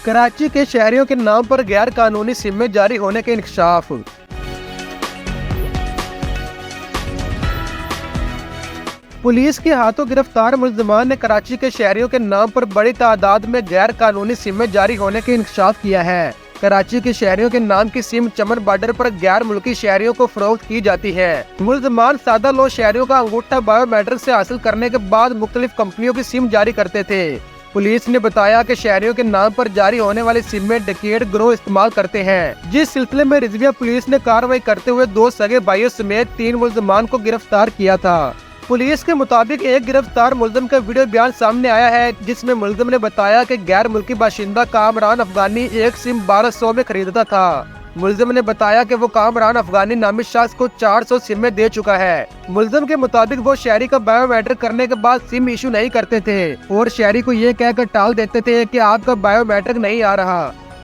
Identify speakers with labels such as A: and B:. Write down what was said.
A: کراچی کے شہریوں کے نام پر غیر قانونی سمیں جاری ہونے کے انکشاف۔ پولیس کے ہاتھوں گرفتار ملزمان نے کراچی کے شہریوں کے نام پر بڑی تعداد میں غیر قانونی سمیں جاری ہونے کے انکشاف کیا ہے۔ کراچی کے شہریوں کے نام کی سم چمن بارڈر پر غیر ملکی شہریوں کو فروخت کی جاتی ہے۔ ملزمان سادہ لو شہریوں کا انگوٹھا بایو میٹرک سے حاصل کرنے کے بعد مختلف کمپنیوں کی سم جاری کرتے تھے۔ پولیس نے بتایا کہ شہریوں کے نام پر جاری ہونے والی سمیں ڈکیٹ گروہ استعمال کرتے ہیں، جس سلسلے میں رضویہ پولیس نے کارروائی کرتے ہوئے 2 سگے بھائیوں سمیت 3 ملزمان کو گرفتار کیا تھا۔ پولیس کے مطابق ایک گرفتار ملزم کا ویڈیو بیان سامنے آیا ہے، جس میں ملزم نے بتایا کہ غیر ملکی باشندہ کامران افغانی ایک سم 1200 میں خریدتا تھا۔ ملزم نے بتایا کہ وہ کامران افغانی نامی شخص کو 400 سمیں دے چکا ہے۔ ملزم کے مطابق وہ شہری کا بایو میٹرک کرنے کے بعد سم ایشو نہیں کرتے تھے اور شہری کو یہ کہہ کر ٹال دیتے تھے کہ آپ کا بایو میٹرک نہیں آ رہا۔